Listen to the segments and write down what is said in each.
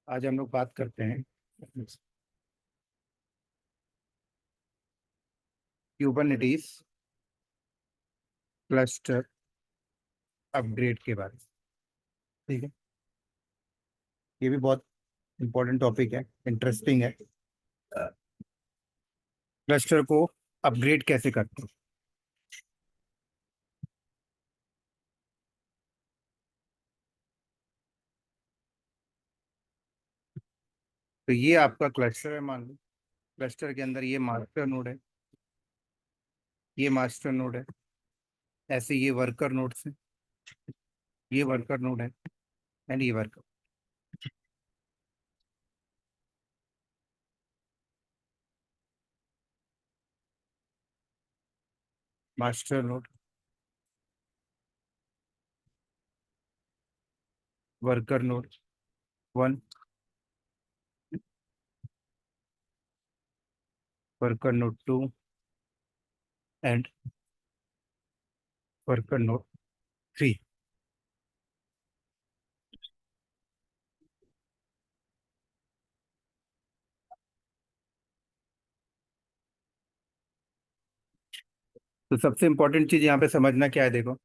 आज हम लोग बात करते हैं क्यूबरनेटीज क्लस्टर अपग्रेड के बारे में। ठीक है। ये भी बहुत इंपॉर्टेंट टॉपिक है, इंटरेस्टिंग है। क्लस्टर को अपग्रेड कैसे करते हैं? तो ये आपका क्लस्टर है, मान लो। क्लस्टर के अंदर ये मास्टर नोड है, ये मास्टर नोड है, ऐसे ये वर्कर नोड्स है, ये वर्कर नोड है, एंड ये worker master node, worker node one, worker node two, and worker node three. तो सबसे इंपॉर्टेंट चीज यहाँ पे समझना क्या है, देखो।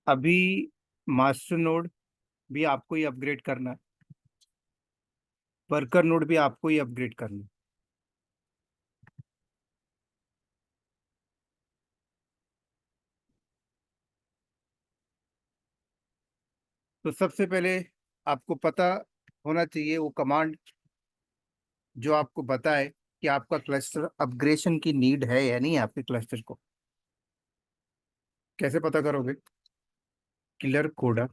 अभी मास्टर नोड भी आपको ही अपग्रेड करना है, वर्कर नोड भी आपको ही अपग्रेड करना है। तो सबसे पहले आपको पता होना चाहिए वो कमांड जो आपको बताए कि आपका क्लस्टर अपग्रेशन की नीड है या नहीं है आपके क्लस्टर को। कैसे पता करोगे? Clear coder.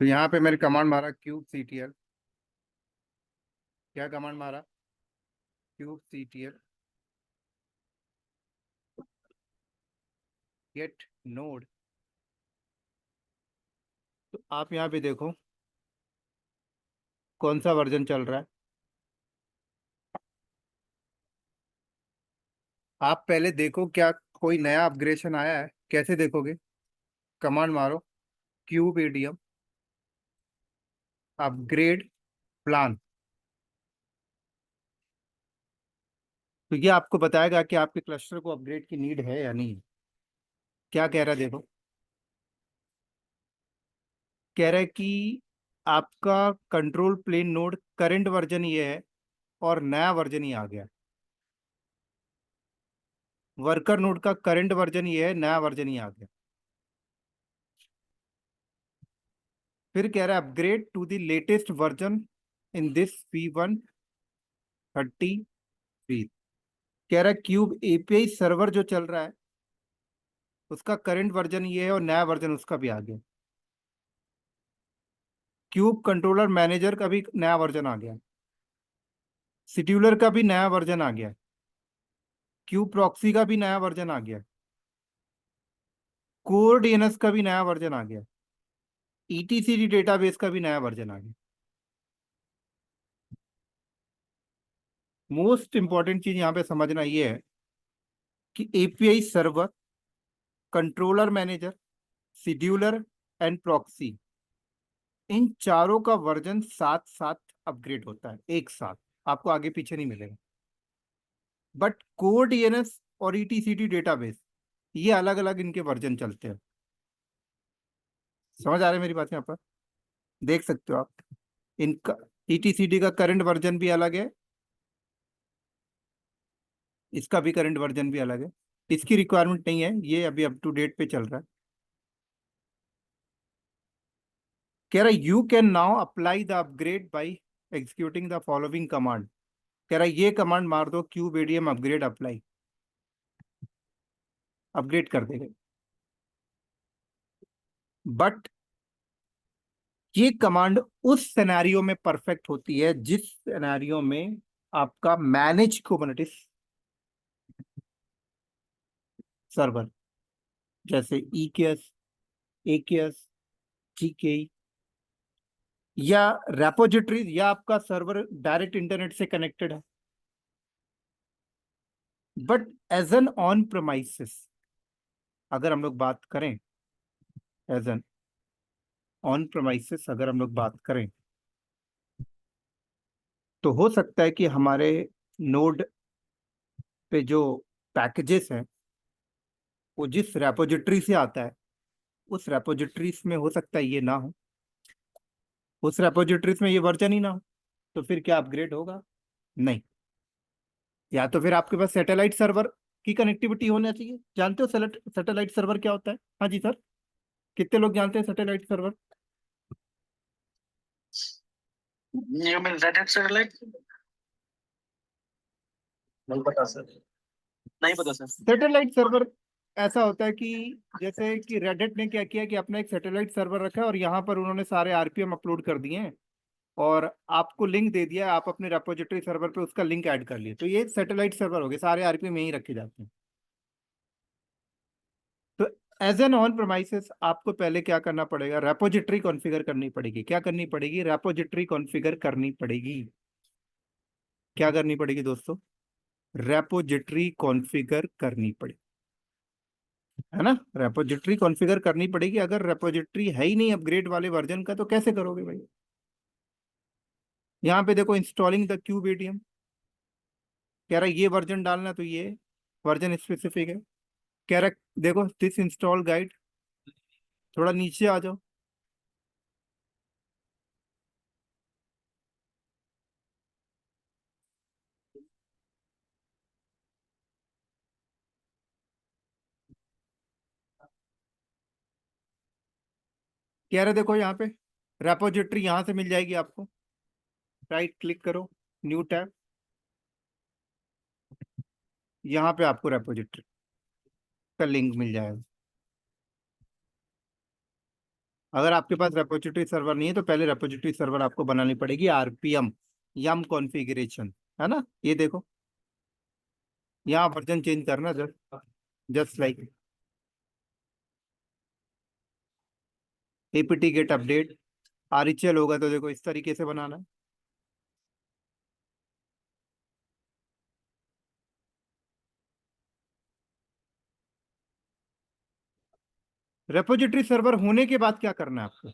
तो यहाँ पे मैंने कमांड मारा क्यूब सीटीएल। क्या कमांड मारा? Cube CTL get node. तो आप यहाँ पे देखो कौन सा वर्जन चल रहा है। आप पहले देखो क्या कोई नया अपग्रेडेशन आया है, कैसे देखोगे? कमांड मारो क्यूब एडीएम अपग्रेड प्लान। तो ये आपको बताएगा कि आपके क्लस्टर को अपग्रेड की नीड है या नहीं। क्या कह रहा है देखो। कह रहा है कि आपका control plane node current version ये है और नया वर्जन ही आ गया। वर्कर नोड का करंट वर्जन ये है, नया वर्जन ही आ गया। फिर कह रहा है upgrade to the latest version in this V133। कह रहा है क्यूब एपीआई सर्वर जो चल रहा है उसका करंट वर्जन ये है और नया वर्जन उसका भी आ गया। क्यूब कंट्रोलर मैनेजर का भी नया वर्जन आ गया। शेड्यूलर का भी नया वर्जन आ गया। क्यूब प्रॉक्सी का भी नया वर्जन आ गया। कोर डीएनएस का भी नया वर्जन आ गया। ईटीसीडी डेटाबेस का भी नया वर्जन आ गया। मोस्ट इंपॉर्टेंट चीज यहाँ पे समझना ये है कि API server, controller manager, scheduler and proxy, इन चारों का वर्जन साथ साथ अपग्रेड होता है एक साथ। आपको आगे पीछे नहीं मिलेगा। बट कोर डीएनएस और ईटीसीडी डेटाबेस ये अलग अलग इनके वर्जन चलते हैं। समझ आ रहा है मेरी बात? यहाँ पर देख सकते हो आप। इनका ईटीसीडी का करंट वर्जन भी अलग है, इसका भी करंट वर्जन भी अलग है। इसकी रिक्वायरमेंट नहीं है, ये अभी अप टू डेट पे चल रहा है। कह रहा you can now apply the upgrade by executing the following command. कह रहा ये कमांड मार दो, क्यूबेडियम अपग्रेड अप्लाई, अपग्रेड कर देगा। बट ये कमांड उस सिनेरियो में परफेक्ट होती है जिस सिनेरियो में आपका मैनेज कुबरनेटिस सर्वर, जैसे EKS, AKS, GKE या रेपोजिटरी, या आपका सर्वर डायरेक्ट इंटरनेट से कनेक्टेड है। But as an on premises अगर हम लोग बात करें, एज एन ऑन प्रेमाइसिस अगर हम लोग बात करें, तो हो सकता है कि हमारे नोड पे जो पैकेजेस हैं वो जिस रेपोजिटरी से आता है उस रेपोजिटरीज में हो सकता है ये ना हो, उस रेपोजिटरीज में ये वर्जन ही ना हो। तो फिर क्या अपग्रेड होगा? नहीं। या तो फिर आपके पास सैटेलाइट सर्वर की कनेक्टिविटी होना चाहिए। जानते हो सैटेलाइट सर्वर क्या होता है? हाँ जी सर, कितने लोग जानते हैं satellite server? You mean Red Hat satellite? नहीं पता सर, नहीं पता सर। सैटेलाइट सर्वर ऐसा होता है कि जैसे कि रेडिट ने क्या किया कि अपना एक सैटेलाइट सर्वर रखा है और यहाँ पर उन्होंने सारे RPM अपलोड कर दिए हैं और आपको लिंक दे दिया है, आप अपने रेपोजिटरी सर्वर पे उसका लिंक ऐड कर लिए, तो ये सैटेलाइट सर्वर हो गए, सारे RPM यहीं रखे जाते हैं। तो एज एन ऑन प्रेमाइसिस आपको पहले क्या करना पड़ेगा? रेपोजिटरी कॉन्फ़िगर करनी पड़ेगी। क्या करनी पड़ेगी? रेपोजिटरी कॉन्फ़िगर करनी पड़ेगी। क्या करनी पड़ेगी दोस्तों? रेपोजिटरी कॉन्फ़िगर करनी पड़ेगी, है ना? रेपोजिटरी कॉन्फ़िगर करनी पड़ेगी। अगर रेपोजिटरी है ही नहीं अपग्रेड वाले वर्जन का तो कैसे करोगे भाई? यहाँ पे देखो, इंस्टॉलिंग द क्यूबेडियम, कह रहा है ये वर्जन डालना, तो ये वर्जन स्पेसिफिक है। कह रहा है देखो दिस इंस्टॉल गाइड, थोड़ा नीचे आ जाओ। कह रहे देखो यहाँ पे रेपोजिटरी यहाँ से मिल जाएगी आपको, राइट क्लिक करो, न्यू टैब, यहाँ पे आपको रेपोजिटरी का लिंक मिल जाएगा। अगर आपके पास रेपोजिटरी सर्वर नहीं है तो पहले रेपोजिटरी सर्वर आपको बनानी पड़ेगी, RPM यम कॉन्फ़िगरेशन, है ना? ये देखो यहाँ वर्जन चेंज करना, just just like apt get update RHL होगा तो देखो इस तरीके से बनाना है। रेपोजिटरी सर्वर होने के बाद क्या करना है आपको?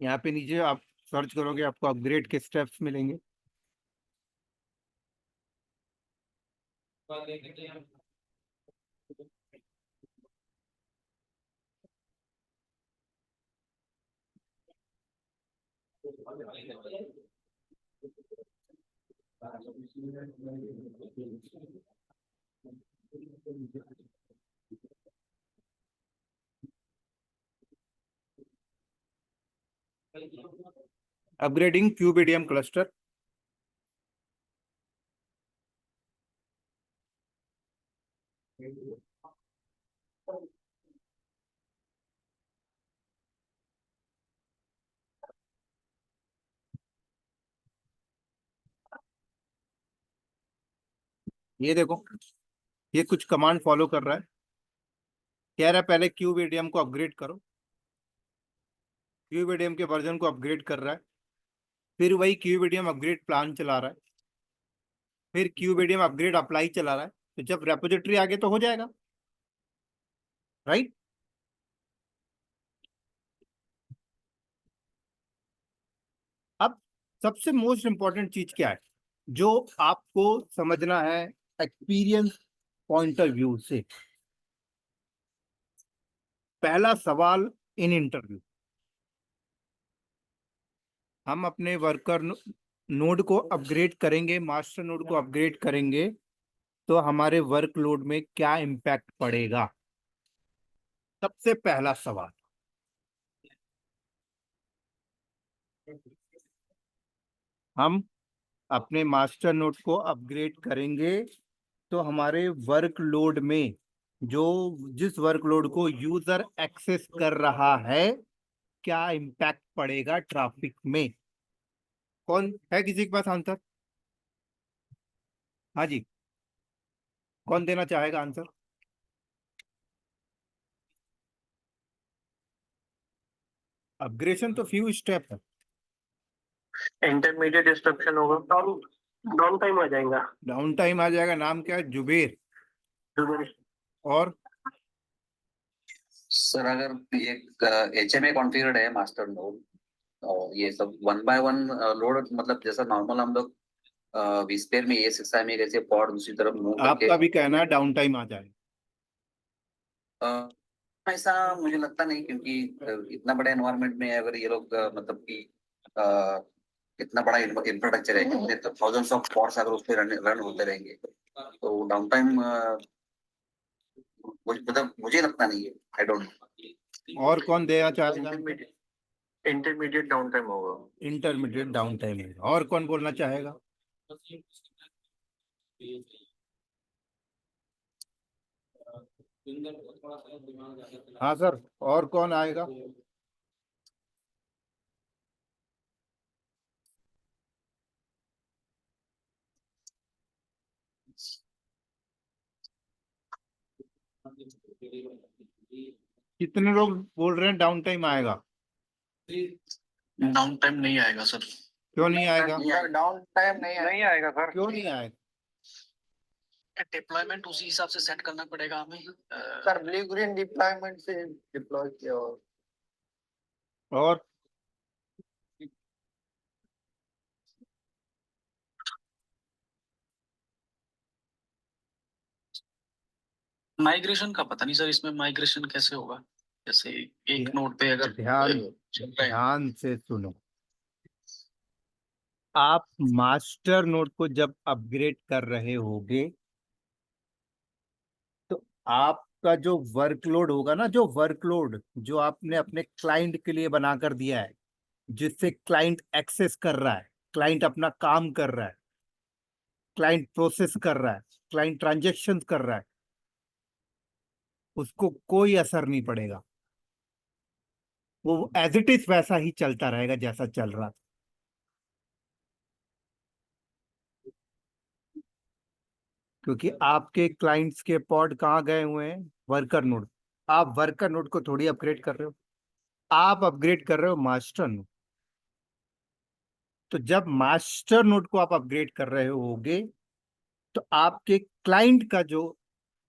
यहाँ पे नीचे आप सर्च करोगे आपको अपग्रेड के स्टेप्स मिलेंगे। अपग्रेडिंग क्यूबेडियम क्लस्टर, ये देखो ये कुछ कमांड फॉलो कर रहा है। कह रहा है पहले क्यूबेडियम को अपग्रेड करो, क्यूबेडियम के वर्जन को अपग्रेड कर रहा है, फिर वही क्यूबेडियम अपग्रेड प्लान चला रहा है, फिर क्यूबेडियम अपग्रेड अप्लाई चला रहा है। तो जब रेपोजिटरी आ गए तो हो जाएगा। राइट। अब सबसे मोस्ट इंपॉर्टेंट चीज क्या है जो आपको समझना है एक्सपीरियंस पॉइंट ऑफ व्यू से? पहला सवाल इन इंटरव्यू, हम अपने वर्कर नोड को अपग्रेड करेंगे, मास्टर नोड को अपग्रेड करेंगे, तो हमारे वर्कलोड में क्या इम्पैक्ट पड़ेगा? सबसे पहला सवाल। हम अपने मास्टर नोड को अपग्रेड करेंगे तो हमारे वर्कलोड में जो जिस वर्कलोड को यूजर एक्सेस कर रहा है, क्या इम्पैक्ट पड़ेगा ट्रैफिक में? कौन है किसी के पास आंसर? हाँ जी, कौन देना चाहेगा आंसर? अपग्रेडेशन तो फ्यू स्टेप है। इंटरमीडिएट इंस्ट्रक्शन होगा, डाउन डाउन टाइम आ जाएगा। डाउन टाइम आ जाएगा। नाम क्या है? जुबेर। और सर अगर एक HMA कॉन्फ़िगर्ड है मास्टर नोड और ये सब वन बाय वन लोड, मतलब जैसा नॉर्मल हम लोग विस्पेयर में ESXi में कैसे पॉड दूसरी तरफ मूव करके, आपका भी कहना है डाउन टाइम आ जाएगा। ऐसा मुझे लगता नहीं, क्योंकि इतना बड़े एनवायरनमेंट में अगर ये लोग मतलब कि अ, इतना बड़ा इंफ्रास्ट्रक्चर है, कितने तो थाउजेंड्स ऑफ पॉड्स अगर उस पर रन होते रहेंगे तो डाउन टाइम मतलब मुझे लगता नहीं है। I don't. और कौन देना चाहेगा? इंटरमीडिएट डाउन टाइम होगा। इंटरमीडिएट डाउन टाइम है। और कौन बोलना चाहेगा? हाँ सर, और कौन आएगा? कितने लोग बोल रहे हैं डाउन टाइम आएगा? डाउन टाइम नहीं आएगा सर। क्यों नहीं आएगा? डाउन टाइम नहीं आएगा सर। क्यों नहीं आएगा? डिप्लॉयमेंट उसी हिसाब से सेट करना पड़ेगा हमें। सर ब्लू ग्रीन डिप्लॉयमेंट से डिप्लॉय किया और माइग्रेशन का पता नहीं सर, इसमें माइग्रेशन कैसे होगा? जैसे एक नोड पे अगर ध्यान चल रहा है। ध्यान से सुनो। आप मास्टर नोड को जब अपग्रेड कर रहे होगे तो आपका जो वर्कलोड होगा ना, जो वर्कलोड जो आपने अपने क्लाइंट के लिए बनाकर दिया है, जिससे क्लाइंट एक्सेस कर रहा है, क्लाइंट अपना काम कर रहा है, क्लाइंट प्रोसेस कर रहा है, क्लाइंट ट्रांजेक्शन कर रहा है, उसको कोई असर नहीं पड़ेगा। वो एज इट इज वैसा ही चलता रहेगा जैसा चल रहा था। क्योंकि आपके क्लाइंट्स के पॉड कहाँ गए हुए हैं? Worker node. आप वर्कर नोड को थोड़ी अपग्रेड कर रहे हो, आप अपग्रेड कर रहे हो मास्टर नोड। तो जब मास्टर नोड को आप अपग्रेड कर रहे होगे तो आपके क्लाइंट का जो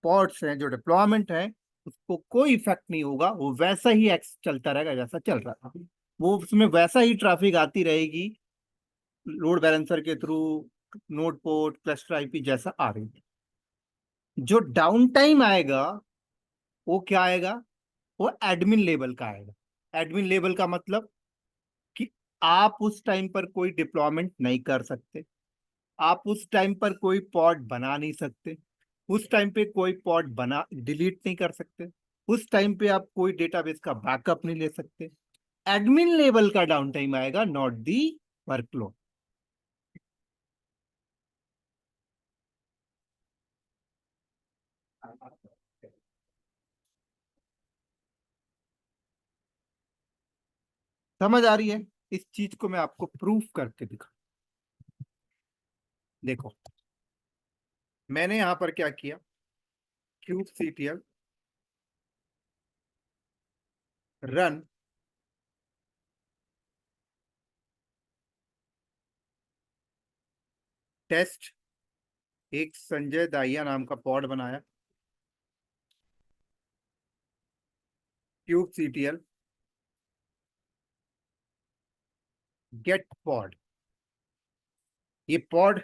पॉड्स हैं, जो डिप्लॉयमेंट है, उसको कोई इफेक्ट नहीं होगा। वो वैसा ही एक्स चलता रहेगा जैसा चल रहा था। वो उसमें वैसा ही ट्रैफिक आती रहेगी लोड बैलेंसर के through, node port, cluster IP जैसा आ रही है। जो डाउन टाइम आएगा वो क्या आएगा? वो एडमिन लेवल का आएगा। एडमिन लेवल का मतलब कि आप उस टाइम पर कोई डिप्लॉयमेंट नहीं कर सकते, आप उस टाइम पर कोई पॉड बना नहीं सकते, उस टाइम पे कोई पॉड बना डिलीट नहीं कर सकते, उस टाइम पे आप कोई डेटाबेस का बैकअप नहीं ले सकते। एडमिन लेवल का डाउन टाइम आएगा, नॉट दी वर्कलोड। समझ आ रही है? इस चीज को मैं आपको प्रूफ करके दिखा। देखो, मैंने यहां पर क्या किया, kubectl रन टेस्ट, एक संजय दाहिया नाम का पॉड बनाया, क्यूब सीटीएल गेट पॉड। ये पॉड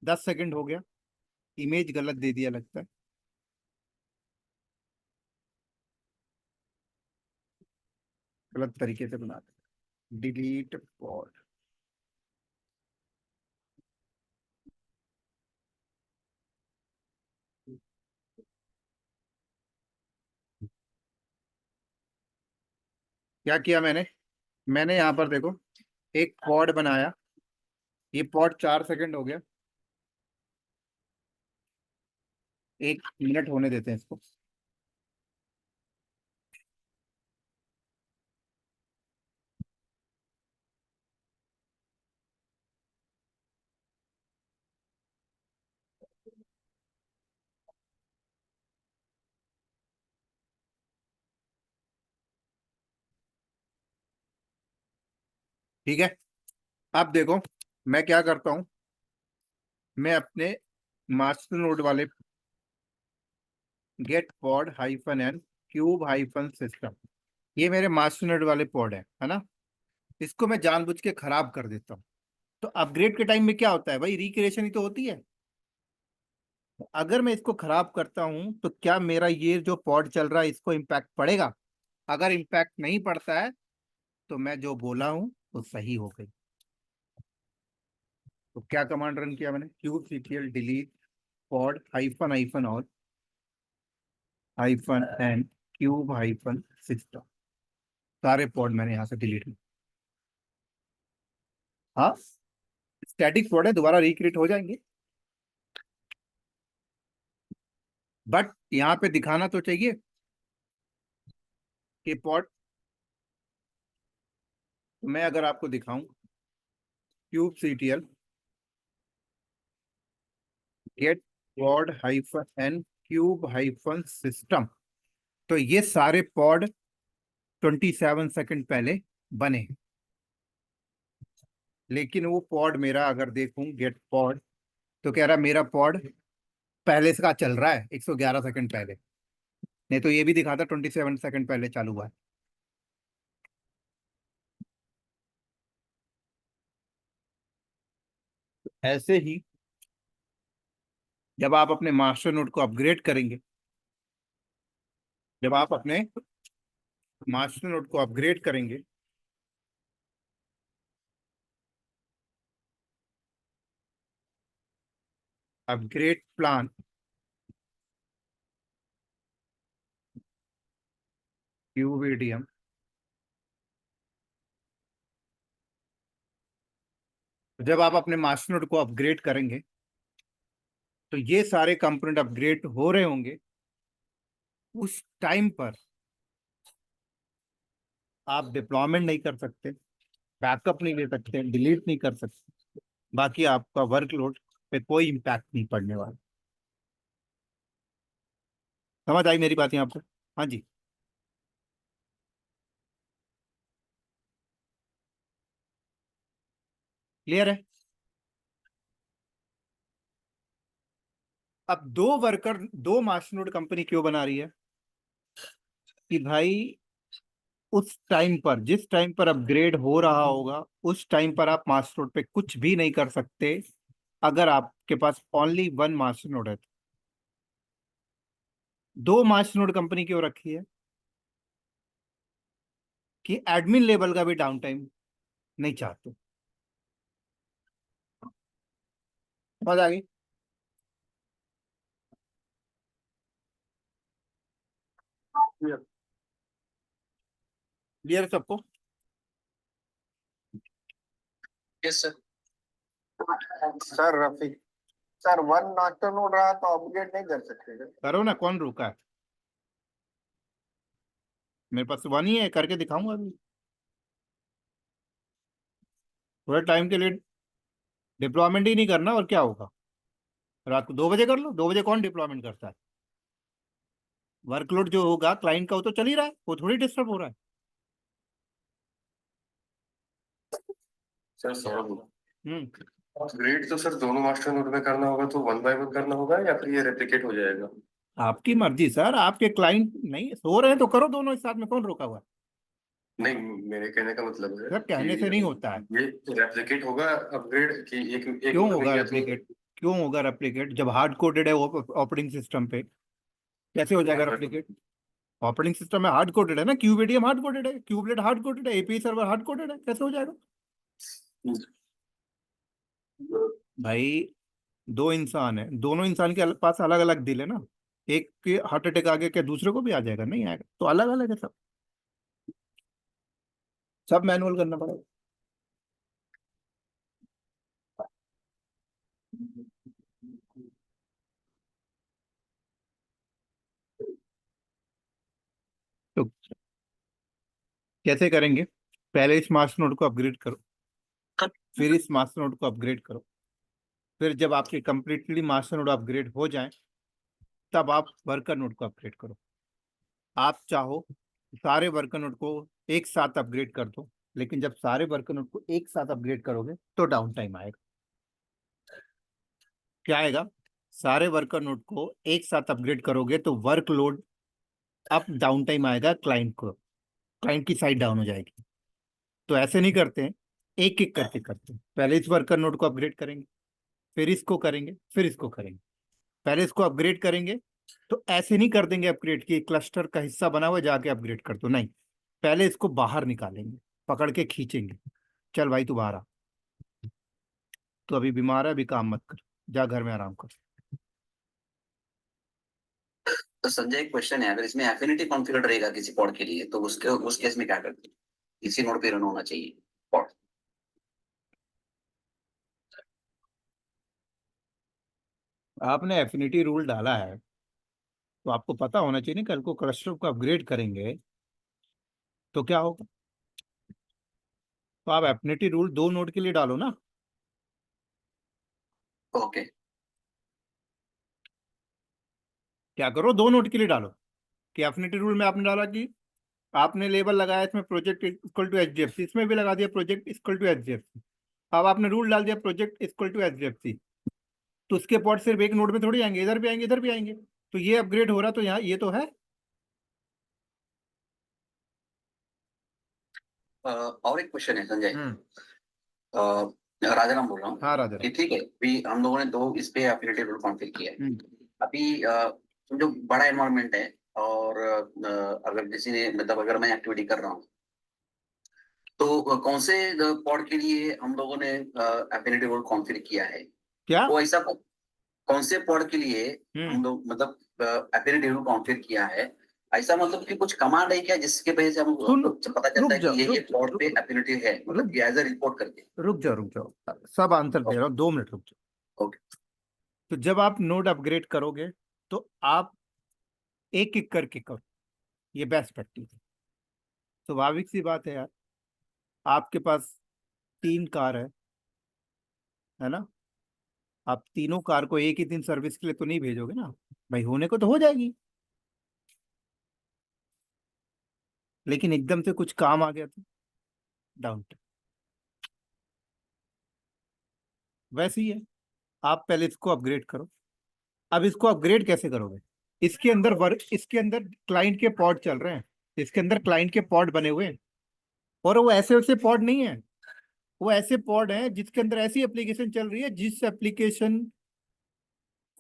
10 सेकंड हो गया, इमेज गलत दे दिया लगता है। गलत तरीके से बना दिया, डिलीट पॉड। क्या किया मैंने, मैंने यहाँ पर देखो एक पॉड बनाया, ये पॉड 4 सेकंड हो गया, 1 मिनट होने देते हैं इसको। ठीक है, अब देखो मैं क्या करता हूँ, मैं अपने मास्टर नोड वाले get pod hyphen n kube hyphen system, ये मेरे मास्टर नोड वाले पॉड है ना, इसको मैं जानबूझ के खराब कर देता हूँ। तो अपग्रेड के टाइम में क्या होता है भाई, रिक्रिएशन ही तो होती है। अगर मैं इसको खराब करता हूं तो क्या मेरा ये जो पॉड चल रहा है इसको इम्पैक्ट पड़ेगा? अगर इम्पैक्ट नहीं पड़ता है तो मैं जो बोला हूं वो सही हो गई। तो क्या कमांड रन किया मैंने, kube CTL delete pod hyphen hyphen all hyphen N kube hyphen system, सारे पॉड मैंने यहाँ से डिलीट किए। हाँ, स्टैटिक पॉड है, दोबारा रिक्रिएट हो जाएंगे, बट यहाँ पे दिखाना तो चाहिए कि पॉड। मैं अगर आपको दिखाऊं kube CTL get pod hyphen n kube hyphen system, तो ये सारे पॉड 27 सेकंड पहले बने। लेकिन वो पॉड मेरा अगर देखूं गेट पॉड, तो कह रहा मेरा पॉड पहले से का चल रहा है 111 सेकंड पहले, नहीं तो ये भी दिखाता 27 सेकंड पहले चालू हुआ है। ऐसे ही जब आप अपने मास्टर नोड को अपग्रेड करेंगे, जब आप अपने मास्टर नोड को अपग्रेड करेंगे, अपग्रेड प्लान क्यूबीडीएम, जब आप अपने मास्टर नोड को अपग्रेड करेंगे तो ये सारे कंपोनेंट अपग्रेड हो रहे होंगे। उस टाइम पर आप डिप्लॉयमेंट नहीं कर सकते, बैकअप नहीं ले सकते, डिलीट नहीं कर सकते, बाकी आपका वर्कलोड पे कोई इम्पैक्ट नहीं पड़ने वाला। समझ आई मेरी बात यहाँ आपको? हाँ जी, क्लियर है। अब दो मास्टर नोड कंपनी क्यों बना रही है कि भाई उस टाइम पर, जिस टाइम पर अपग्रेड हो रहा होगा, उस टाइम पर आप मास्टर नोड पे कुछ भी नहीं कर सकते अगर आपके पास ओनली वन मास्टर नोड है। दो मास्टर नोड कंपनी क्यों रखी है कि एडमिन लेवल का भी डाउन टाइम नहीं चाहते। समझ आ गई? क्लियर सबको? Yes sir. Sir Rafiq, sir one master node रहा तो अपग्रेड नहीं कर सकते सर? करो ना, कौन रुका है? मेरे पास वन ही है, करके दिखाऊंगा अभी। थोड़े टाइम के लिए डिप्लॉयमेंट ही नहीं करना, और क्या होगा? रात को 2 बजे कर लो, 2 बजे कौन डिप्लॉयमेंट करता है? वर्कलोड जो होगा क्लाइंट का वो तो चल ही रहा है, वो थोड़ी डिस्टर्ब हो रहा है। सर सौरभ, हम्म। अपग्रेड तो सर दोनों मास्टर नोड में करना होगा तो वन बाय वन करना होगा या फिर ये रेप्लिकेट हो जाएगा? आपकी मर्जी सर, आपके क्लाइंट नहीं सो रहे हैं तो करो दोनों एक साथ में, कौन रोका हुआ है? नहीं, मेरे कहने का मतलब है सर कहने से नहीं होता है। ये रेप्लिकेट होगा अपग्रेड की एक एक क्यों में होगा गया तो रेप्लिकेट? क्यों होगा रेप्लिकेट जब हार्ड कोडेड है ऑपरेटिंग सिस्टम पे? कैसे हो जाएगा रेप्लिकेट? ऑपरेटिंग सिस्टम में हार्ड कोडेड है ना, क्यूबेडियम हार्ड कोडेड है, क्यूबलेट हार्ड कोडेड है, एपीआई सर्वर हार्ड कोडेड है, कैसे हो जाएगा? भाई दो इंसान है, दोनों इंसान के पास अलग अलग दिल है ना। एक के हार्ट अटैक आ गया, क्या दूसरे को भी आ जाएगा? नहीं आएगा, तो अलग अलग है सब, सब मैनुअल करना पड़ेगा। तो कैसे करेंगे? पहले इस मास्टर नोड को अपग्रेड करो, फिर इस मास्टर नोड को अपग्रेड करो, फिर जब आपके कंप्लीटली मास्टर नोड अपग्रेड हो जाए तब आप वर्कर नोड को अपग्रेड करो। आप चाहो सारे वर्कर नोड को एक साथ अपग्रेड कर दो, लेकिन जब सारे वर्कर नोड को एक साथ अपग्रेड करोगे तो डाउन टाइम आएगा। क्या आएगा? सारे वर्कर नोड को एक साथ अपग्रेड करोगे तो वर्कलोड अप डाउन टाइम आएगा, क्लाइंट को, क्लाइंट की साइड डाउन हो जाएगी। तो ऐसे नहीं करते हैं, एक एक करके करते हैं। पहले इस वर्कर नोड को अपग्रेड करेंगे, फिर इसको करेंगे, फिर इसको करेंगे। पहले इसको अपग्रेड करेंगे तो ऐसे नहीं कर देंगे अपग्रेड की क्लस्टर का हिस्सा बना हुआ जाके अपग्रेड कर दो, नहीं। पहले इसको बाहर निकालेंगे, पकड़ के खींचेंगे, चल भाई तू बाहर आ, तो अभी बीमार है, अभी काम मत कर, जा घर में आराम कर। तो संजय एक क्वेश्चन है, अगर इसमें एफिनिटी कॉन्फ़िगर रहेगा किसी पॉड के लिए तो उसके उस केस में क्या करते हैं? इसी नोड पे रन होना चाहिए पॉड। आपने एफिनिटी रूल डाला है तो आपको पता होना चाहिए ना, कल को क्लस्टर को अपग्रेड करेंगे तो क्या होगा। तो आप एफिनिटी रूल दो नोड के लिए डालो ना। ओके। क्या करो, दो नोड के लिए डालो कि एफिनिटी रूल में आपने डाला कि आपने लेबल लगाया इसमें प्रोजेक्ट इक्वल टू एचडीएफसी, इसमें भी लगा दिया प्रोजेक्ट इक्वल टू एचडीएफसी। अब आपने रूल डाल दिया प्रोजेक्ट इक्वल टू एचडीएफसी, तो उसके पॉट सिर्फ एक नोड में थोड़ी आएंगे, इधर भी आएंगे, इधर भी आएंगे। तो ये अपग्रेड हो रहा तो यहाँ ये तो है। और एक क्वेश्चन है संजय। हम्म। राजाराम बोल रहा हूँ हाँ राजा कि ठीक है, अभी हम लोगों ने दो इस पे एफिलिएटेड रूल कॉन्फ़िगर किया है। अभी जो बड़ा एनवायरनमेंट है और अगर किसी ने मतलब अगर मैं एक्टिविटी कर रहा हूँ तो कौन से पॉड के लिए हम लोगों ने एफिलिएटेड रूल कॉन्फ़िगर किया है? क्या? वो ऐसा कौन से पॉड के लिए हम्म। हम लोग मतलब एफिलिएटेड रूल कॉन्फ़िगर किया है? ऐसा मतलब कि कुछ कमांड है क्या जिसके वजह से हम सुन, पता चलता रुक है जाओ, कि ये रुक पॉड पे रुक एफिलिएटेड है, मतलब रुक कि एज अ रिपोर्ट करके? रुक जाओ, रुक जाओ, सब आंसर दे रहा हूँ, 2 मिनट रुक जाओ। ओके। तो जब आप नोड अपग्रेड करोगे तो आप एक एक करके करो, ये बेस्ट प्रैक्टिस है। स्वाभाविक सी बात है यार, आपके पास 3 कार है ना? आप तीनों कार को एक ही दिन सर्विस के लिए तो नहीं भेजोगे ना भाई, होने को तो हो जाएगी, लेकिन एकदम से कुछ काम आ गया तो डाउन टाइम। वैसे ही है, आप पहले इसको अपग्रेड करो। अब इसको अपग्रेड कैसे करोगे? इसके अंदर क्लाइंट के पॉड चल रहे हैं, इसके अंदर क्लाइंट के पॉड बने हुए हैं, और वो ऐसे वैसे पॉड नहीं है, वो ऐसे पॉड हैं जिसके अंदर ऐसी एप्लीकेशन चल रही है जिस एप्लीकेशन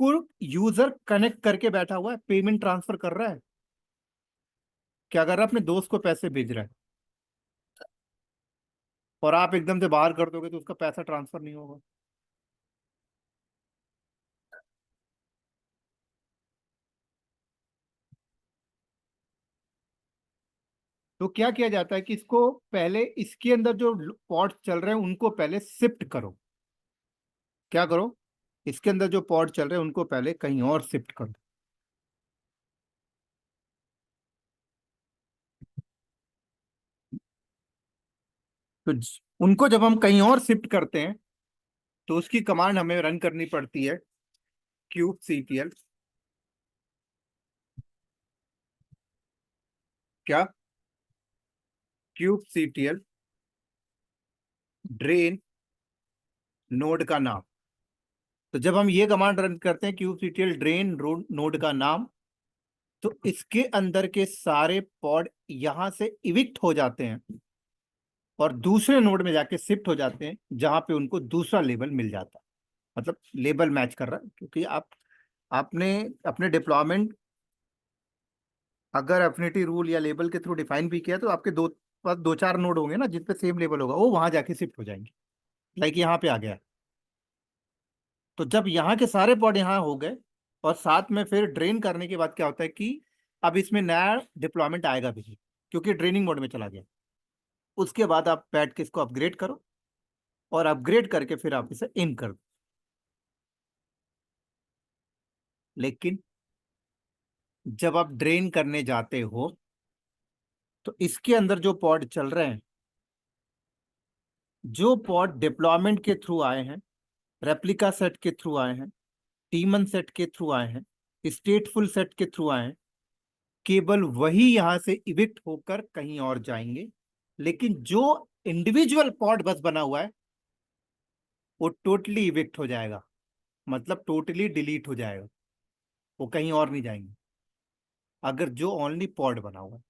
को यूजर कनेक्ट करके बैठा हुआ है, पेमेंट ट्रांसफर कर रहा है। क्या कर रहा है? अपने दोस्त को पैसे भेज रहा है, और आप एकदम से बाहर कर दोगे तो उसका पैसा ट्रांसफर नहीं होगा। तो क्या किया जाता है कि इसको पहले इसके अंदर जो पॉड चल रहे हैं उनको पहले शिफ्ट करो। क्या करो? इसके अंदर जो पॉड चल रहे हैं उनको पहले कहीं और शिफ्ट करो। तो उनको जब हम कहीं और शिफ्ट करते हैं तो उसकी कमांड हमें रन करनी पड़ती है, क्यूब सीटीएल। क्या? क्यूब सीटीएल ड्रेन नोड का नाम। तो जब हम ये कमांड रन करते हैं क्यूब सीटीएल ड्रेन नोड का नाम, तो इसके अंदर के सारे पॉड यहां से इविक्ट हो जाते हैं और दूसरे नोड में जाके शिफ्ट हो जाते हैं जहां पे उनको दूसरा लेबल मिल जाता है। मतलब लेबल मैच कर रहा है, क्योंकि आपने अपने डिप्लॉयमेंट अगर एफिनिटी रूल या लेबल के थ्रू डिफाइन भी किया तो आपके दो चार नोड होंगे ना जिन पे सेम लेबल होगा, वो वहां जाके शिफ्ट हो जाएंगे। लाइक यहाँ पे आ गया। तो जब यहाँ के सारे पॉड यहाँ हो गए और साथ में फिर ड्रेन करने के बाद क्या होता है कि अब इसमें नया डिप्लॉयमेंट आएगा भी, क्योंकि ड्रेनिंग मोड में चला गया। उसके बाद आप बैठ के इसको अपग्रेड करो और अपग्रेड करके फिर आप इसे इन कर दो। लेकिन जब आप ड्रेन करने जाते हो तो इसके अंदर जो पॉड चल रहे हैं, जो पॉड डिप्लॉयमेंट के थ्रू आए हैं, रेप्लिका सेट के थ्रू आए हैं, टीमन सेट के थ्रू आए हैं, स्टेटफुल सेट के थ्रू आए हैं, केवल वही यहां से इविक्ट होकर कहीं और जाएंगे। लेकिन जो इंडिविजुअल पॉड बस बना हुआ है वो टोटली इविक्ट हो जाएगा, मतलब टोटली डिलीट हो जाएगा, वो कहीं और नहीं जाएंगे अगर जो ओनली पॉड बना हुआ है।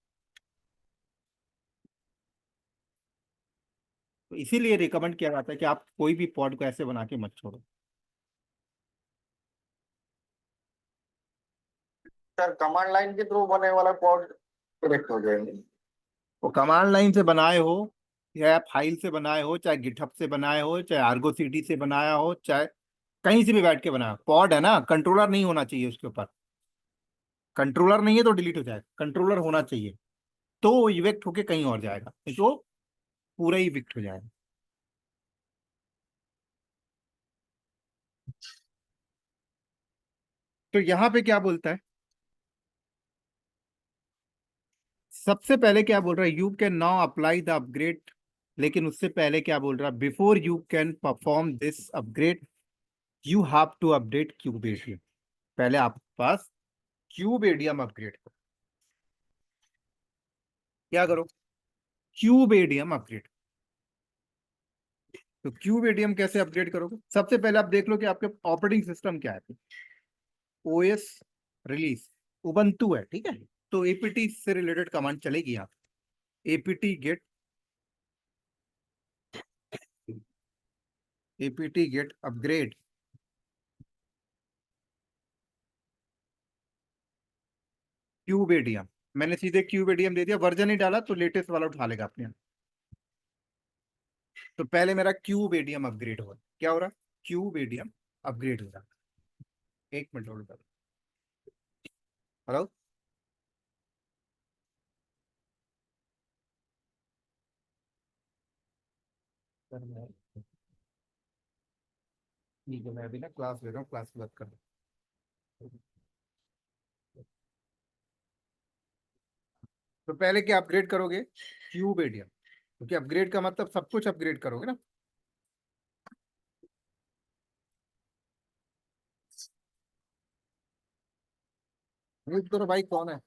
तो इसीलिए रिकमेंड किया जाता है कि आप कोई भी पॉड को ऐसे बना के मत छोड़ो। सर कमांड लाइन के थ्रू बने वाला पॉड करेक्ट हो जाएंगे। वो कमांड लाइन से बनाए हो या फाइल से बनाए हो, चाहे गिटहब से बनाए हो, चाहे आर्गो सीडी से बनाया हो, चाहे कहीं से भी बैठ के बनाया, पॉड है ना, कंट्रोलर नहीं होना चाहिए उसके ऊपर। कंट्रोलर नहीं है तो डिलीट हो जाएगा, कंट्रोलर होना चाहिए तो वो इवेक्ट होके कहीं और जाएगा, नहीं तो पूरा ही इविक्ट हो जाएगा। तो यहाँ पे क्या बोलता है, सबसे पहले क्या बोल रहा है, you can now apply the upgrade. लेकिन उससे पहले क्या बोल रहा है, before you can perform this upgrade you have to update kubeadm. पहले आपके पास क्यूबेडियम अपग्रेड करो। क्या करो, क्यूबेडियम अपग्रेड। तो क्यूबेडियम कैसे अपग्रेड करोगे, सबसे पहले आप देख लो कि आपके ऑपरेटिंग सिस्टम क्या है। ओएस रिलीज उबंटू है, ठीक है। तो एपीटी से रिलेटेड कमांड चलेगी यहाँ, एपीटी गेट अपग्रेड क्यूबेडियम। मैंने सीधे क्यूबेडियम दे दिया, वर्जन ही डाला तो लेटेस्ट वाला उठा लेगा अपने आप। तो पहले मेरा क्यूबेडियम अपग्रेड हो रहा, क्या हो रहा, क्यूबेडियम अपग्रेड हो रहा। एक मिनट होल्ड करो। हेलो, ठीक है, मैं अभी ना क्लास ले रहा हूँ, क्लास बात कर रहा हूँ। तो पहले क्या अपग्रेड करोगे, क्यूबेडियम, क्योंकि अपग्रेड का मतलब सब कुछ अपग्रेड करोगे ना। म्यूट करो भाई, कौन है।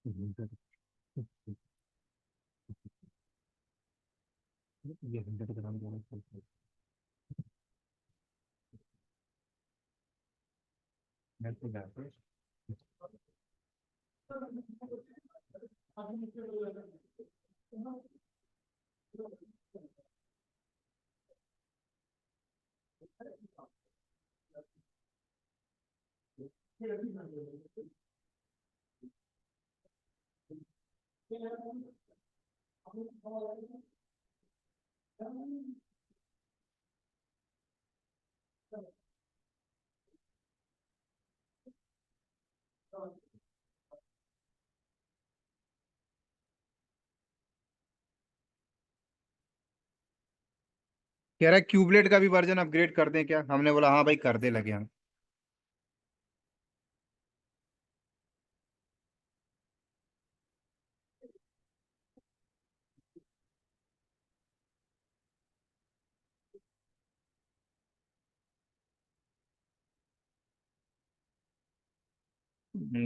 ये 100 ग्राम देना पड़ता है तो जाते हैं। कह रहा है क्यूबलेट का भी वर्जन अपग्रेड कर दें क्या? हमने बोला हाँ भाई कर दे, लगे हम।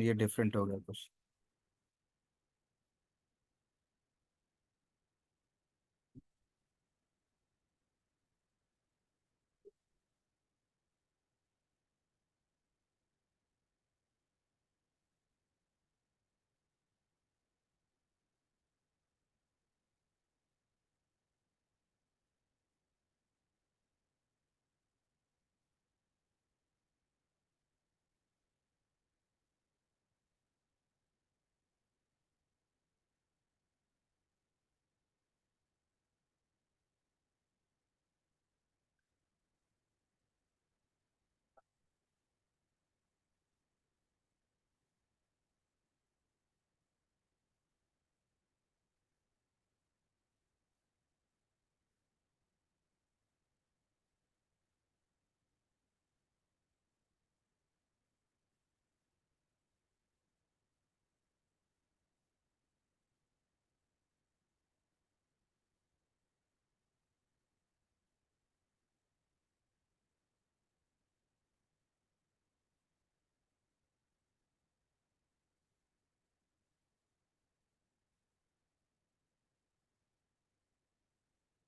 ये डिफरेंट हो गया कुछ।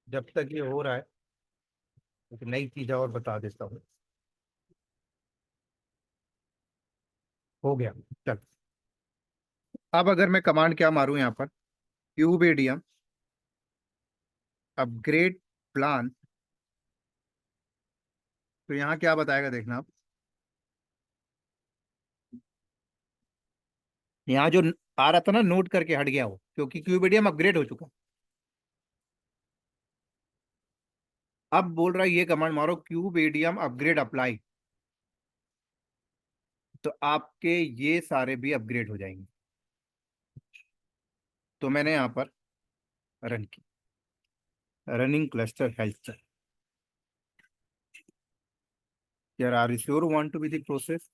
जब तक ये हो रहा है एक नई चीज और बता देता हूँ। हो गया। चल, अब अगर मैं कमांड क्या मारूं यहाँ पर, क्यूबेडियम अपग्रेड प्लान, तो यहाँ क्या बताएगा देखना आप। यहाँ जो आ रहा था ना, नोट करके हट गया हो, क्योंकि क्यूबेडियम अपग्रेड हो चुका। अब बोल रहा है ये कमांड मारो, क्यूबेडियम अपग्रेड अप्लाई, तो आपके ये सारे भी अपग्रेड हो जाएंगे। तो मैंने यहाँ पर रन की, रनिंग क्लस्टर हेल्थ। यार are you sure want to be the process?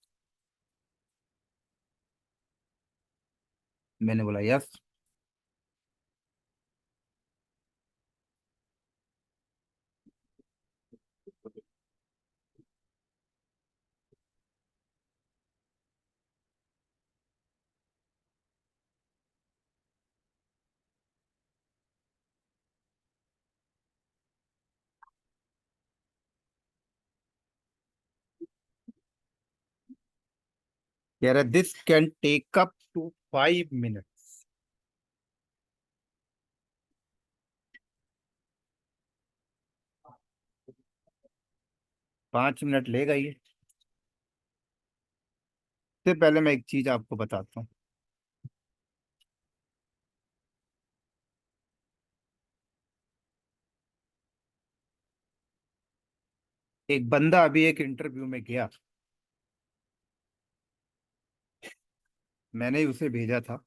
मैंने बोला यस। कह रहा this can take up to 5 minutes. 5 minute लेगा ये। इससे पहले मैं एक चीज आपको बताता हूँ। एक बंदा अभी एक इंटरव्यू में गया, मैंने उसे भेजा था।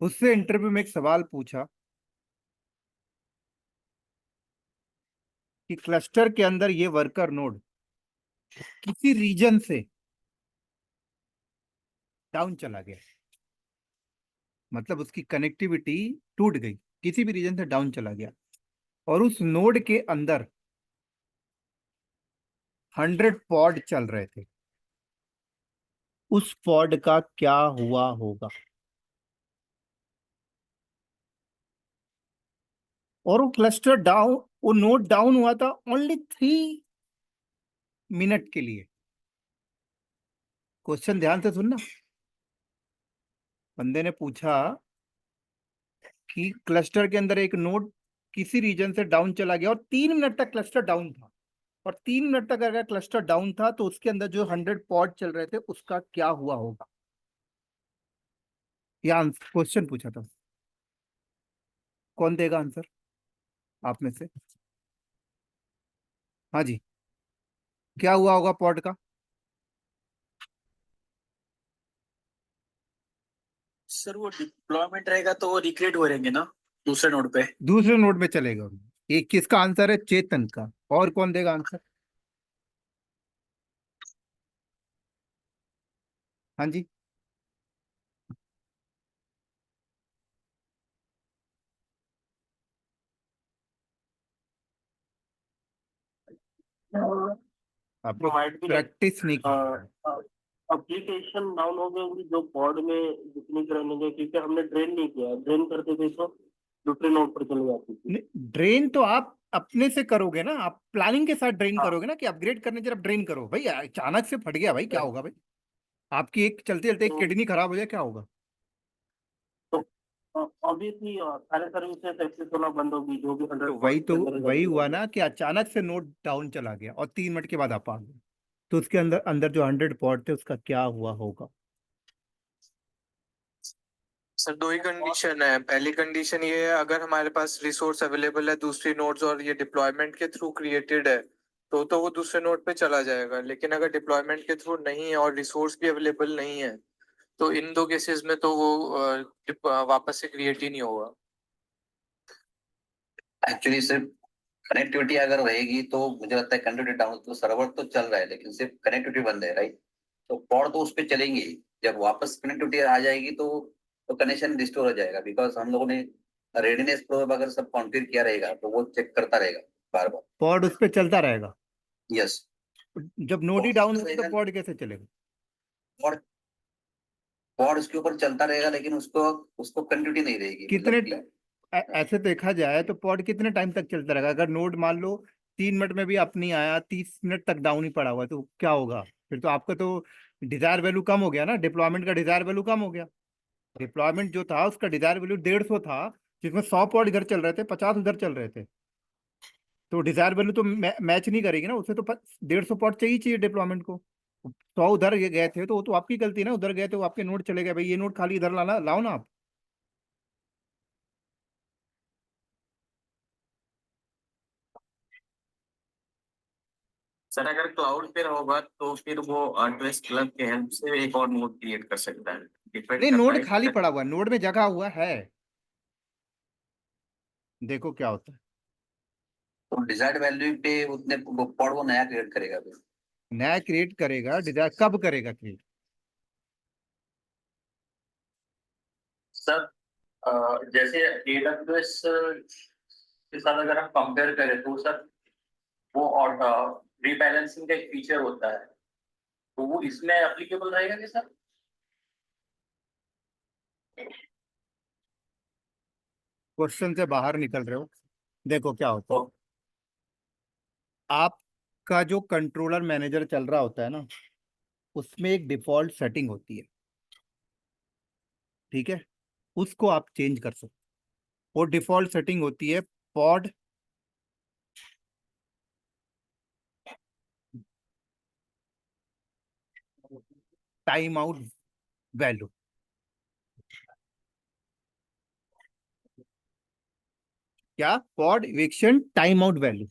उससे इंटरव्यू में एक सवाल पूछा कि क्लस्टर के अंदर ये वर्कर नोड किसी रीजन से डाउन चला गया, मतलब उसकी कनेक्टिविटी टूट गई, किसी भी रीजन से डाउन चला गया, और उस नोड के अंदर 100 पॉड चल रहे थे। उस पॉड का क्या हुआ होगा। और वो क्लस्टर डाउन, वो नोड डाउन हुआ था ओनली 3 मिनट के लिए। क्वेश्चन ध्यान से सुनना। बंदे ने पूछा कि क्लस्टर के अंदर एक नोड किसी रीजन से डाउन चला गया और 3 मिनट तक क्लस्टर डाउन था, और 3 मिनट तक अगर क्लस्टर डाउन था तो उसके अंदर जो 100 पॉड चल रहे थे उसका क्या हुआ होगा। यह क्वेश्चन पूछा था। कौन देगा आंसर आप में से? हाँ जी, क्या हुआ होगा पॉड का? सर वो डिप्लॉयमेंट रहेगा तो वो रिक्रिएट हो रहेंगे ना दूसरे नोड पे। दूसरे नोड में चलेगा। एक किसका आंसर है? चेतन का। और कौन देगा आंसर? हाँ जी, आपको Might be like, प्रैक्टिस नहीं की। एप्लीकेशन डाउन हो गई जो पॉड में जितनी करने गए, क्योंकि हमने ड्रेन नहीं किया, ड्रेन करते थे तो दूसरे नोड पर चली जाती थी। ड्रेन तो आप अपने से करोगे ना, आप प्लानिंग के साथ ड्रेन हाँ। करोगे ना, कि अपग्रेड करने जब ड्रेन करो। भाई अचानक से फट गया भाई, क्या होगा भाई? आपकी एक चलते चलते एक तो किडनी खराब हो जाए, क्या होगा? ऑब्वियसली सारे सर्विसेज एक्सेस होना बंद होगी, जो भी 100 तो पॉड वही हुआ ना कि अचानक से नोट डाउन चला गया और 3 मिनट के बाद आप आ गए, तो उसके अंदर अंदर जो 100 पॉड थे उसका क्या हुआ होगा। सर दो ही कंडीशन है। पहली कंडीशन ये है, अगर हमारे पास रिसोर्स अवेलेबल है दूसरी नोड्स और ये डिप्लॉयमेंट के थ्रू क्रिएटेड है तो वो दूसरे नोड पे चला जाएगा। लेकिन अगर डिप्लॉयमेंट के थ्रू नहीं है और रिसोर्स भी अवेलेबल नहीं है तो इन दो केसेस में तो वो वापस से क्रिएट ही नहीं होगा। एक्चुअली सिर्फ कनेक्टिविटी अगर रहेगी तो मुझे लगता है कनेक्टिविटी डाउन, तो सर्वर तो चल रहा है लेकिन सिर्फ कनेक्टिविटी बंद है, राइट? तो पॉड तो उस पर चलेंगे ही। जब वापस कनेक्टिविटी आ जाएगी तो कनेक्शन रिस्टोर हो जाएगा, बिकॉज हम लोगों ने रेडीनेस प्रोब अगर सब कॉन्फ़िगर किया रहेगा तो वो चेक करता रहेगा बार बार। पॉड उस पर चलता रहेगा। यस। जब नोड ही डाउन हो तो पॉड कैसे चलेगा? पॉड पॉड उसके ऊपर चलता रहेगा लेकिन उसको उसको कनेक्टिविटी नहीं रहेगी, कितने मतलब कि ऐसे देखा जाए तो पॉड कितने टाइम तक चलता रहेगा? अगर नोड मान लो 3 मिनट में भी आप नहीं आया, 30 मिनट तक डाउन ही पड़ा हुआ, तो क्या होगा फिर? तो आपका तो डिजायर वैल्यू कम हो गया ना, डिप्लॉयमेंट का डिजायर वैल्यू कम हो गया। डिप्लॉयमेंट जो था उसका डिजायर वैल्यू 150 था, जिसमें 100 पॉड इधर चल रहे थे, 50 उधर चल रहे थे, तो डिजायर वैल्यू तो मैच नहीं करेगी ना उससे। तो 150 पॉड चाहिए डिप्लॉयमेंट को। 100 उधर गए थे तो वो तो आपकी गलती है ना, उधर गए थे वो आपके नोड चले गए, भाई ये नोड खाली इधर लाना लाओ ना आप। सर अगर क्लाउड पे होगा तो फिर वो ट्वेस्ट क्लब के हेल्प से एक और नोड क्रिएट कर सकता है। डिपेंड नहीं, करता नोड है खाली पड़ा हुआ है, नोड में जगह हुआ है, देखो क्या होता है। तो डिजायर्ड वैल्यू पे उतने पॉड वो नया क्रिएट करेगा फिर। नया क्रिएट करेगा, डिजायर कब करेगा क्रिएट? सर जैसे AWS के साथ अगर हम कंपेयर करें तो सर वो और रीबैलेंसिंग का एक फीचर होता है तो वो इसमें एप्लीकेबल रहेगा क्या सर? क्वेश्चन से बाहर निकल रहे हो। देखो क्या होता है, तो आपका जो कंट्रोलर मैनेजर चल रहा होता है ना, उसमें एक डिफॉल्ट सेटिंग होती है, ठीक है? उसको आप चेंज कर सकते हो। वो डिफॉल्ट सेटिंग होती है पॉड टाइम आउट वैल्यू। क्या? Pod eviction time out value.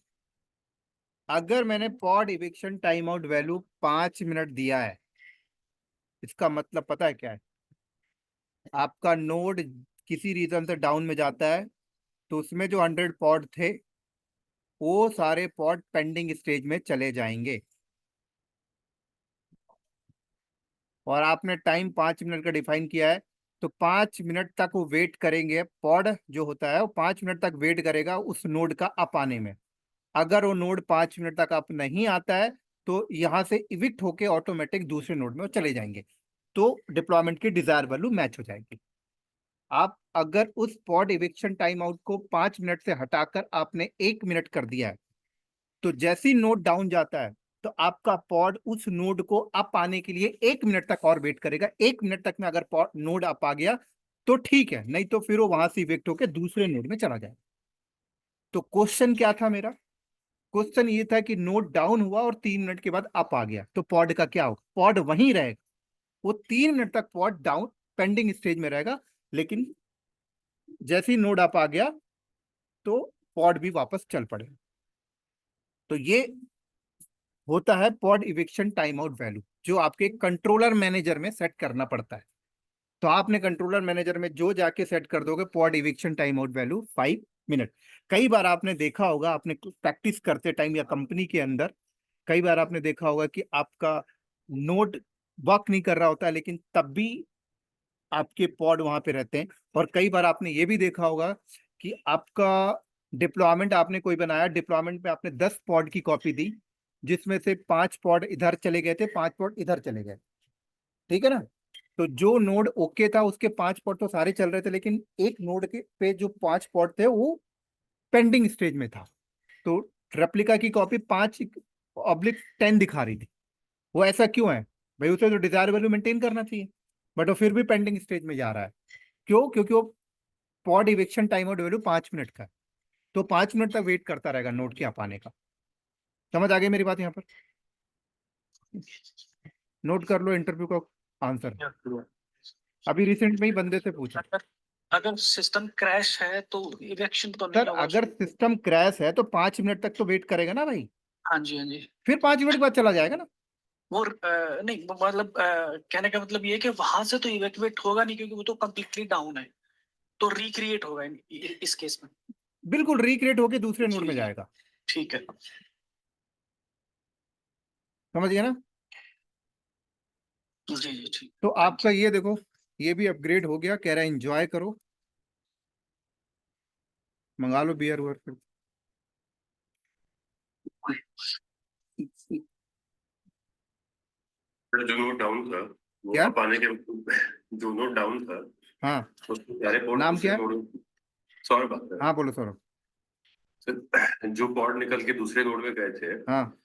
अगर मैंने pod eviction time out value 5 minute दिया है, इसका मतलब पता है क्या है? आपका नोड किसी रीजन से डाउन में जाता है तो उसमें जो 100 पॉड थे वो सारे पॉड पेंडिंग स्टेज में चले जाएंगे, और आपने टाइम 5 मिनट का डिफाइन किया है, तो 5 मिनट तक वो वेट करेंगे। पॉड जो होता है वो 5 मिनट तक वेट करेगा उस नोड का अप आने में। अगर वो नोड 5 मिनट तक अप नहीं आता है तो यहाँ से इविक्ट होके ऑटोमेटिक दूसरे नोड में वो चले जाएंगे। तो डिप्लॉयमेंट की डिजायर वैल्यू मैच हो जाएगी। आप अगर उस पॉड इविक्शन टाइम आउट को 5 मिनट से हटाकर आपने 1 मिनट कर दिया है, तो जैसे ही नोड डाउन जाता है तो आपका पॉड उस नोड को अप आने के लिए 1 मिनट तक और वेट करेगा। 1 मिनट तक में अगर पॉड नोड अप आ गया तो ठीक है, नहीं तो फिर वो वहां से इविक्ट होकर दूसरे नोड में चला जाए। तो क्वेश्चन क्या था मेरा? क्वेश्चन ये था कि नोड डाउन हुआ और 3 मिनट के बाद अप आ गया, तो पॉड का क्या होगा? पॉड वहीं रहेगा, वो 3 मिनट तक पॉड डाउन पेंडिंग स्टेज में रहेगा, लेकिन जैसे ही नोड अप आ गया तो पॉड भी वापस चल पड़ेगा। तो ये होता है pod eviction time out value, जो आपके कंट्रोलर मैनेजर में सेट करना पड़ता है। तो आपने कंट्रोलर मैनेजर में जो जाके सेट कर दोगे pod eviction time out value 5 minute. कई बार आपने देखा होगा, आपने प्रैक्टिस करते टाइम या कंपनी के अंदर कई बार आपने देखा होगा कि आपका नोड वर्क नहीं कर रहा होता है, लेकिन तब भी आपके पॉड वहां पे रहते हैं। और कई बार आपने ये भी देखा होगा कि आपका डिप्लॉयमेंट आपने कोई बनाया, डिप्लॉयमेंट में आपने 10 पॉड की कॉपी दी, जिसमें से 5 पॉड इधर चले गए थे, 5 पॉड इधर चले गए, ठीक है ना? तो जो नोड ओके था उसके 5 पॉड तो सारे चल रहे थे, लेकिन एक नोड के पे जो 5 पॉड थे वो पेंडिंग स्टेज में था। तो रेप्लिका की कॉपी 5/10 दिखा रही थी। वो ऐसा क्यों है भाई? उसे तो डिजायर वैल्यू मेंटेन करना चाहिए, बट वो फिर भी पेंडिंग स्टेज में जा रहा है। क्यों? क्योंकि वो pod eviction time out value 5 minute का है, तो 5 मिनट तक वेट करता रहेगा नोड के आप आने का। समझ आ गई मेरी बात? यहाँ पर नोट कर लो इंटरव्यू का आंसर, अभी रिसेंट में ही बंदे से पूछा। अगर अगर सिस्टम क्रैश है तो इवेक्शन तो नहीं सर होगा अगर उसमें। सिस्टम क्रैश है तो 5 मिनट तक तो वेट करेगा ना भाई, हाँ जी, हाँ जी। फिर 5 मिनट के बाद चला जाएगा ना। वो नहीं, मतलब कहने का मतलब ये है कि वहां से तो इवैक्यूएट होगा नहीं, क्योंकि वो तो कम्प्लीटली डाउन है, तो रिक्रिएट होगा इस केस में। बिल्कुल रिक्रिएट होके दूसरे नोड जी, में जी। जाएगा। ठीक है। समझ गया ना? जी जी, ठीक। तो आपका ये देखो, ये भी अपग्रेड हो गया, कह रहा है एंजॉय करो, मंगा लो बियर वुयर फिर। जो नोट डाउन था वो क्या? अप आने के जो नोट डाउन था हाँ, उसके सारे पॉड नाम दूसरे क्या है? नोड। सौरभ बात कर रहा हाँ बोलो सौरभ। हूँ। जो पॉड निकल के दूसरे नोड में गए थे, हाँ,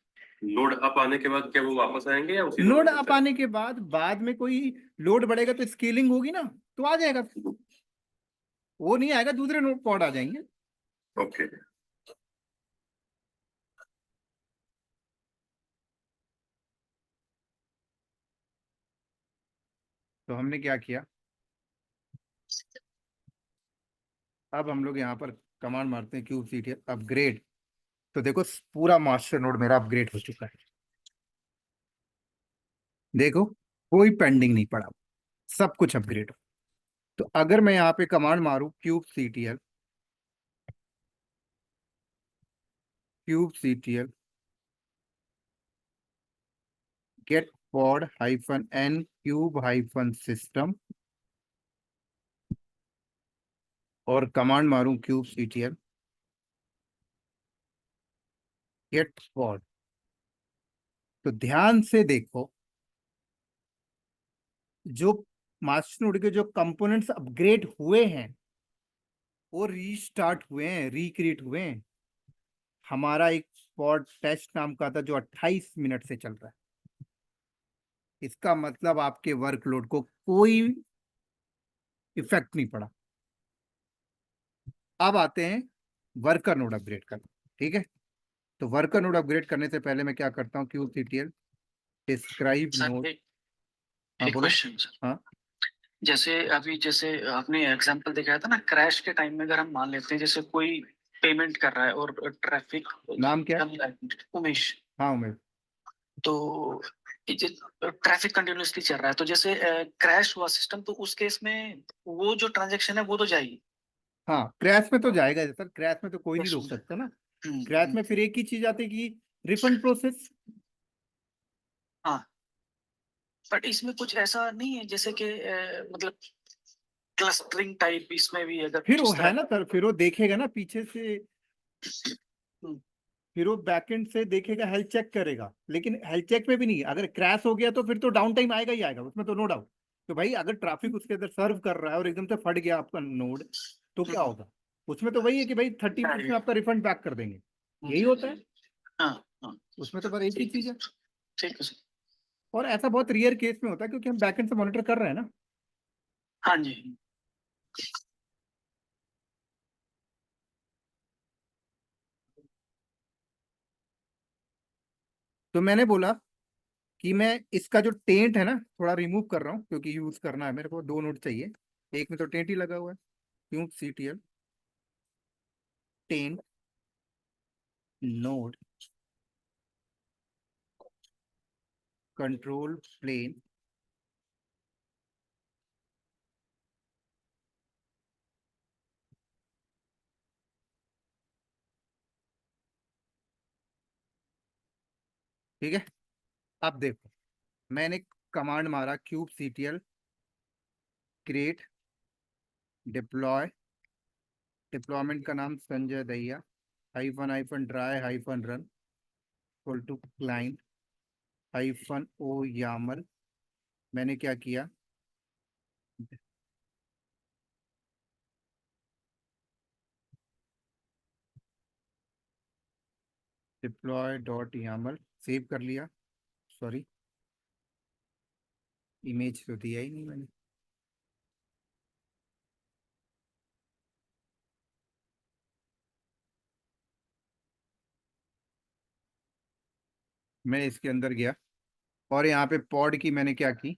नोड अप आने के बाद क्या वो वापस आएंगे या उसी नोड नोड में अप आने के बाद में कोई लोड बढ़ेगा तो स्केलिंग होगी ना, तो आ जाएगा। वो नहीं आएगा, दूसरे नोड पॉड आ जाएंगे। ओके। तो हमने क्या किया, अब हम लोग यहाँ पर कमांड मारते हैं क्यूबसीटी अपग्रेड। तो देखो पूरा मास्टर नोड मेरा अपग्रेड हो चुका है, देखो कोई पेंडिंग नहीं पड़ा, सब कुछ अपग्रेड। तो अगर मैं यहाँ पे कमांड मारूं kubectl get pod -n kube -system, और कमांड मारूं क्यूबसीटीएल गेट पॉड, तो ध्यान से देखो जो मास्टर नोड के जो कंपोनेंट्स अपग्रेड हुए हैं वो रीस्टार्ट हुए हैं, रिक्रिएट हुए हैं। हमारा एक पॉड टेस्ट नाम का था जो 28 मिनट से चल रहा है, इसका मतलब आपके वर्कलोड को कोई इफेक्ट नहीं पड़ा। अब आते हैं वर्कर नोड अपग्रेड करना, ठीक है? तो वर्कर नोड अपग्रेड करने से पहले मैं क्या करता हूँ, क्यूबसीटीएल डिस्क्राइब सर नोड। एक हाँ बोलो। Question sir. हाँ, जैसे आपने एग्जांपल दिखाया था ना, क्रैश के टाइम में अगर हम मान लेते हैं जैसे कोई पेमेंट कर रहा है और ट्रैफिक नाम क्या है? चल रहा है, उमेश, हाँ उमेश। तो ट्रैफिक कंटिन्यूअसली चल रहा है, तो जैसे क्रैश हुआ सिस्टम, तो उस केस में वो जो ट्रांजेक्शन है वो तो जाएगी। हाँ क्रैश में तो जाएगा सर, क्रैश में तो कोई नहीं Yes, रोक sir. सकता ना। हम्म, क्रैश में फिर एक ही चीज आती है कि रिफंड प्रोसेस। हाँ, बट इसमें कुछ ऐसा नहीं है जैसे कि मतलब क्लस्टरिंग टाइप इसमें भी अगर फिर कुछ वो इस है तरह ना सर, फिर वो देखेगा ना पीछे से, हम्म, फिर वो बैकएंड से देखेगा, हेल्थ चेक करेगा, लेकिन हेल्थ चेक में भी नहीं, अगर क्रैश हो गया तो फिर तो डाउन टाइम आएगा ही आएगा, उसमें तो नो डाउट। तो भाई अगर ट्रैफिक उसके अंदर सर्व कर रहा है और एकदम से फट गया आपका नोड, तो क्या होगा? उसमें तो वही है कि भाई 30 मिनट्स में आपका रिफंड बैक कर देंगे, यही होता है। हाँ हाँ उसमें तो बस एक ही चीज है। ठीक है सर। और ऐसा बहुत रेयर केस में होता है, क्योंकि हम बैकएंड से मॉनिटर कर रहे हैं ना। हाँ जी। तो मैंने बोला कि मैं इसका जो टेंट है ना थोड़ा रिमूव कर रहा हूँ, क्योंकि यूज करना है मेरे को, 2 नोड चाहिए। एक में तो टेंट ही लगा हुआ है, kube CTL taint node control plane ठीक है। अब देखो, मैंने कमांड मारा cube CTL create deploy, deployment का नाम Sanjay Dahiya, hyphen hyphen dry hyphen run equal to client hyphen O YAML. मैंने क्या किया, डिप्लॉय डॉट यामल सेव कर लिया। सॉरी, इमेज तो दिया ही नहीं मैंने। मैं इसके अंदर गया और यहाँ पे पॉड की मैंने क्या की,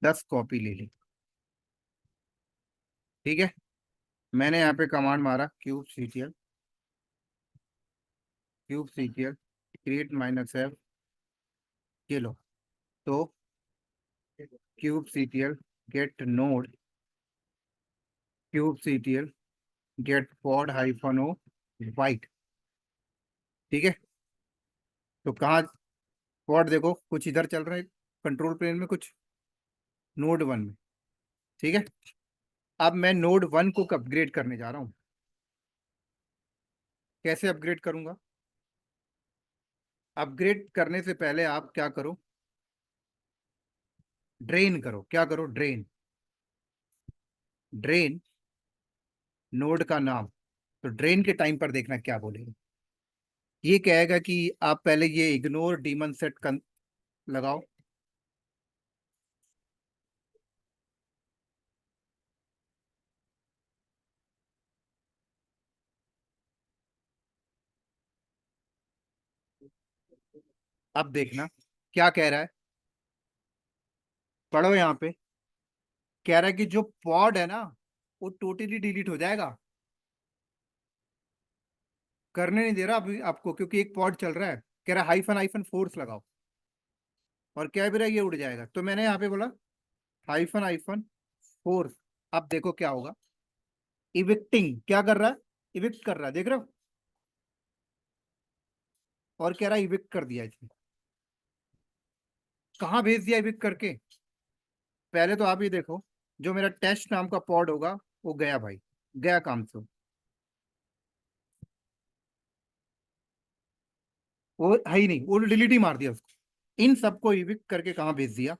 10 कॉपी ले ली। ठीक है, मैंने यहाँ पे कमांड मारा क्यूब सीटीएल क्रिएट -f, ये लो। तो kube CTL get node kube CTL get pod hyphen O wide. ठीक है, तो कहाँ पॉड देखो, कुछ इधर चल रहा है कंट्रोल प्लेन में, कुछ नोड 1 में। ठीक है, अब मैं नोड 1 को अपग्रेड करने जा रहा हूँ। कैसे अपग्रेड करूंगा? अपग्रेड करने से पहले आप क्या करो, ड्रेन करो। क्या करो? ड्रेन। ड्रेन नोड का नाम। तो ड्रेन के टाइम पर देखना क्या बोलेगा। ये कहेगा कि आप पहले ये इग्नोर डीमन सेट लगाओ। अब देखना क्या कह रहा है, पढ़ो यहाँ पे। कह रहा है कि जो पॉड है ना वो टोटली डिलीट हो जाएगा। करने नहीं दे रहा अभी आपको, क्योंकि एक पॉड चल रहा है। कह रहा है हाइफन हाइफन फोर्स लगाओ, और क्या भी रहा ये उड़ जाएगा। तो मैंने यहाँ पे बोला हाइफन हाइफन फोर्स। अब देखो क्या होगा, इविक्टिंग क्या कर रहा है, इविक्ट कर रहा है, देख रहे हो? और कह रहा है इविक्ट कर दिया इसने। कहाँ भेज दिया इविक्ट करके? पहले तो आप ये देखो, जो मेरा टेस्ट नाम का पॉड होगा वो गया भाई, गया काम से। वो है ही नहीं, वो डिलीट ही मार दिया उसको। इन सबको इविक्ट करके कहाँ भेज दिया?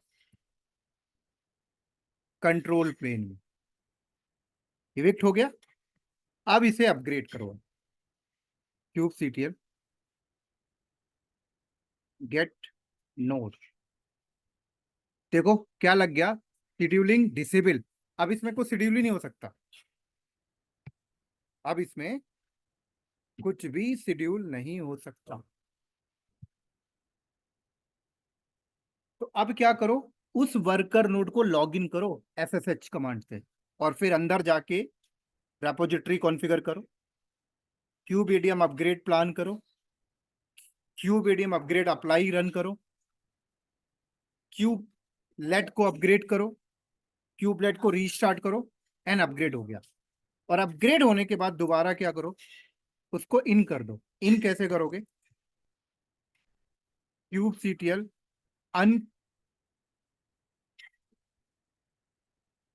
कंट्रोल प्लेन में। इविक्ट हो गया। अब इसे अपग्रेड करो, क्यूब सीटीएल गेट नोड। देखो क्या लग गया, शेड्यूलिंग डिसेबल। अब इसमें कोई शेड्यूल ही नहीं हो सकता। अब इसमें कुछ भी शेड्यूल नहीं हो सकता। तो अब क्या करो, उस वर्कर नोड को लॉग इन करो SSH कमांड से, और फिर अंदर जाके रेपोजिटरी कॉन्फ़िगर करो, क्यूब एडीएम अपग्रेड प्लान करो, cube ADM upgrade apply run करो, क्यूब लेट को अपग्रेड करो, क्यूब लेट को रीस्टार्ट करो, एंड अपग्रेड हो गया। और अपग्रेड होने के बाद दोबारा क्या करो, उसको इन कर दो। इन कैसे करोगे? क्यूब सीटीएल अन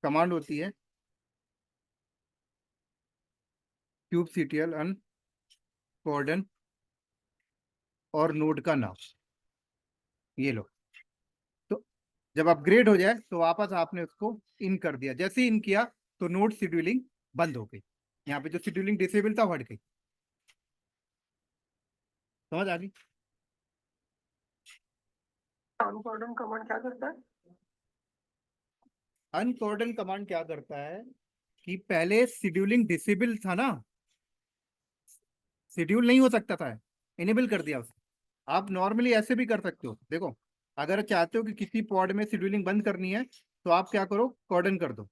कमांड होती है, kubectl अन कोऑर्डिन और नोड का नाम, ये लो। तो जब अपग्रेड हो जाए तो वापस आपने उसको इन कर दिया, जैसे ही इन किया तो नोड शेड्यूलिंग बंद हो गई, यहाँ पे जो शेड्यूलिंग डिसेबल था वो हट गई। समझ आ गई? अनकोर्डन कमांड क्या करता है? अनकोऑर्डिन कमांड क्या करता है कि पहले शेड्यूलिंग डिसेबल था ना, शेड्यूल नहीं हो सकता था, इनेबल कर दिया उसने। आप नॉर्मली ऐसे भी कर सकते हो, देखो अगर चाहते हो कि किसी पॉड में शेड्यूलिंग बंद करनी है तो आप क्या करो, कॉर्डन कर दो,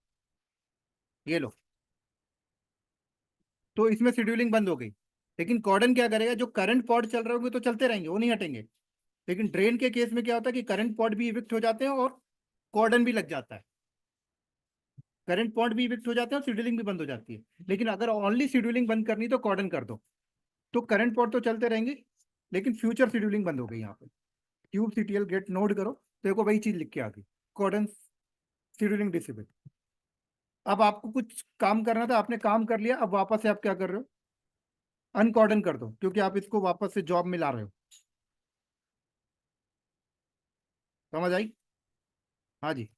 ये लो, तो इसमें शेड्यूलिंग बंद हो गई। लेकिन कॉर्डन क्या करेगा, जो करंट पॉड चल रहे होंगे तो चलते रहेंगे, वो नहीं हटेंगे। लेकिन ड्रेन के केस में क्या होता है कि करंट पॉड भी इविक्ट हो जाते हैं और कॉर्डन भी लग जाता है, करंट पॉड भी इविक्ट हो जाते हैं और शेड्यूलिंग भी बंद हो जाती है। लेकिन अगर ओनली शेड्यूलिंग बंद करनी तो कॉर्डन कर दो, तो करंट पॉड तो चलते रहेंगे लेकिन फ्यूचर शेड्यूलिंग बंद हो गई। यहाँ पे kubectl गेट नोड करो तो देखो वही चीज लिख के आ गई, कॉर्डन शेड्यूलिंग डिसेबल। अब आपको कुछ काम करना था, आपने काम कर लिया, अब वापस से आप क्या कर रहे हो, अनकॉर्डन कर दो, क्योंकि आप इसको वापस से जॉब में ला रहे हो। समझ आई? हाँ जी,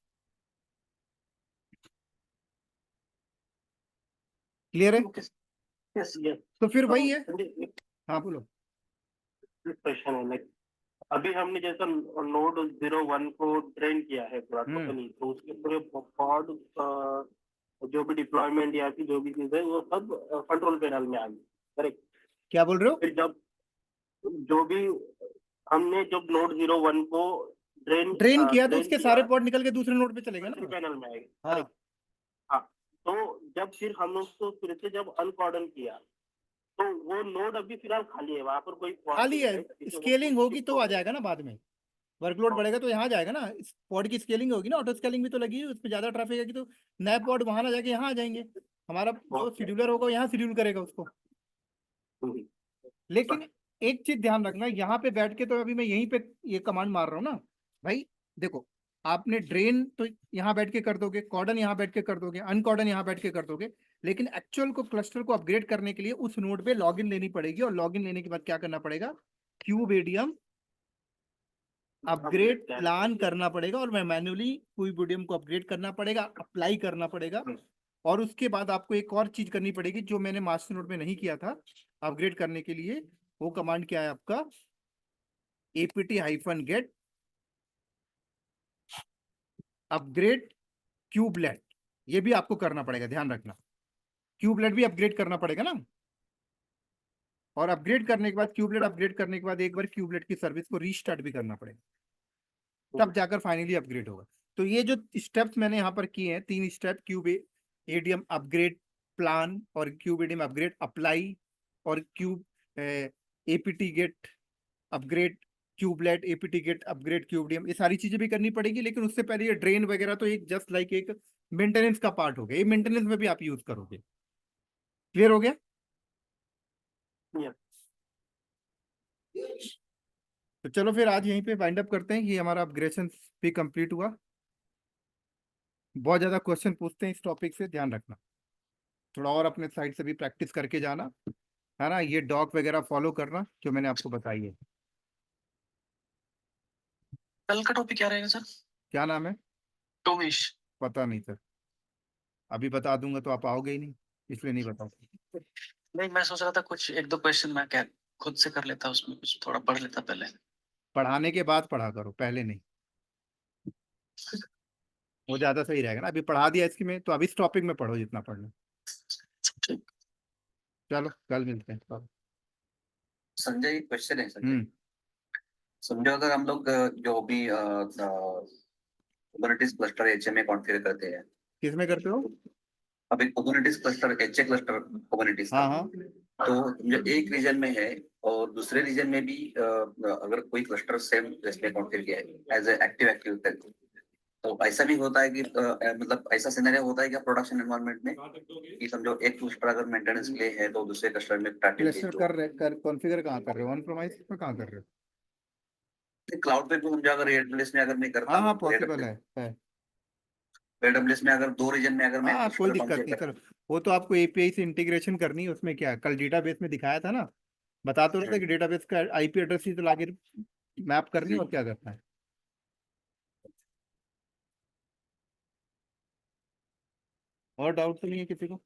क्लियर है? Yes yes. तो फिर वही है। हाँ बोलो। क्वेश्चन है लाइक, अभी हमने जैसा नोड 01 को ड्रेन किया है पूरा टोटली, तो उसके पूरे पॉड जो भी डिप्लॉयमेंट या फिर जो भी चीज है वो सब कंट्रोल पैनल में आ गई, करेक्ट? क्या बोल रहे हो? फिर जब जो भी हमने जब नोड 01 को ड्रेन किया तो उसके सारे पॉड निकल के दूसरे नोड पे चलेगा ना। पैनल में आएगा। हाँ हाँ, तो जब फिर हम उसको फिर से जब अनकॉर्डन किया तो वो नोड अभी फिलहाल खाली है, वहां पर कोई खाली है, स्केलिंग होगी तो आ जाएगा ना बाद में, वर्कलोड बढ़ेगा तो यहाँ जाएगा ना, इस पॉड की स्केलिंग होगी ना, ऑटो स्केलिंग भी तो लगी है, उस पर ज्यादा ट्रैफिक है तो नए पॉड वहां ना जाके यहाँ आ जाएंगे, हमारा जो शेड्यूलर होगा यहाँ शेड्यूल करेगा उसको। लेकिन एक चीज ध्यान रखना, यहाँ पे बैठ के तो अभी मैं यहीं पे ये कमांड मार रहा हूँ ना भाई, देखो आपने ड्रेन तो यहाँ बैठ के कर दोगे, कॉर्डन यहाँ बैठ के कर दोगे, अनकॉर्डन यहाँ बैठ के कर दोगे, लेकिन एक्चुअल को क्लस्टर को अपग्रेड करने के लिए उस नोड पे लॉगिन लेनी पड़ेगी, और लॉगिन लेने के बाद क्या करना पड़ेगा, क्यूबेडियम अपग्रेड प्लान करना पड़ेगा, और मैं मैन्युअली क्यूबेडियम को अपग्रेड करना पड़ेगा, अप्लाई करना पड़ेगा। और उसके बाद आपको एक और चीज करनी पड़ेगी जो मैंने मास्टर नोड में नहीं किया था अपग्रेड करने के लिए, वो कमांड क्या है आपका, apt-get अपग्रेड क्यूबलेट, ये भी आपको करना पड़ेगा, ध्यान रखना क्यूबलेट भी अपग्रेड करना पड़ेगा ना। और अपग्रेड करने के बाद, क्यूबलेट अपग्रेड करने के बाद एक बार क्यूबलेट की सर्विस को रीस्टार्ट भी करना पड़ेगा, तब जाकर फाइनली अपग्रेड होगा। तो ये जो स्टेप्स मैंने यहाँ पर किए हैं, 3 स्टेप, क्यूबेडियम अपग्रेड प्लान और क्यूबेडियम अपग्रेड अप्लाई और APT get upgrade kubelet, APT get upgrade kubeadm, ये सारी चीजें भी करनी पड़ेगी। लेकिन उससे पहले ये ड्रेन वगैरह तो एक जस्ट लाइक एक मेंटेनेंस का पार्ट हो गया, ये मेंटेनेंस में भी आप यूज करोगे। क्लियर हो गया? तो चलो फिर आज यहीं पे वाइंड अप करते हैं, ये हमारा अपग्रेडेशन भी कंप्लीट हुआ। बहुत ज्यादा क्वेश्चन पूछते हैं इस टॉपिक से, ध्यान रखना, थोड़ा और अपने साइड से भी प्रैक्टिस करके जाना, है ना। ये डॉक वगैरह फॉलो करना जो मैंने आपको बताई है। कल का टॉपिक क्या रहेगा सर? क्या नाम है? टोमेश। पता नहीं सर, अभी बता दूंगा तो आप आओगे ही नहीं, इसलिए नहीं बता। नहीं, मैं सोच रहा था कुछ 1-2 क्वेश्चन मैं क्या खुद से कर लेता, उसमें कुछ थोड़ा पढ़ लेता पहले। पढ़ाने के बाद पढ़ा करो, पहले नहीं, वो ज्यादा सही रहेगा ना। अभी पढ़ा दिया इसकी में, तो अभी इस टॉपिक में पढ़ो जितना पढ़ना। ठीक। चलो कल मिलते हैं। संजय, क्वेश्चन है संजय। समझो अगर हम लोग जो भी कुबरनेटिस क्लस्टर एचएमए कॉन्फ़िगर करते हैं, किसमें करते हो? अभी Kubernetes cluster HA cluster Kubernetes का, हाँ हाँ, तो जो एक रीजन में है और दूसरे रीजन में भी अगर कोई क्लस्टर सेम इसमें कॉन्फ़िगर किया है एज एक्टिव एक्टिव, तो ऐसा भी होता है कि मतलब ऐसा सिनेरियो होता है क्या प्रोडक्शन एनवायरनमेंट में कि समझो एक क्लस्टर अगर मेंटेनेंस के लिए है तो दूसरे क्लस्टर में क्लस्टर कर कॉन्फ़िगर कहाँ कर रहे हो, ऑन प्रेमाइस पे कहाँ कर रहे हो? क्लाउड पे भी समझो अगर AWS में अगर मैं करता हाँ हाँ हूँ तो पॉसिबल है। AWS में अगर 2 रीजन में अगर मैं हाँ उस कोई पर दिक्कत configure नहीं कर- सर, वो तो आपको एपीआई से इंटीग्रेशन करनी है, उसमें क्या है, कल डेटाबेस में दिखाया था ना, बता तो रहे थे कि डेटाबेस का आईपी एड्रेस ही तो लाके मैप करनी है, और क्या करना है। और डाउट तो नहीं है किसी को?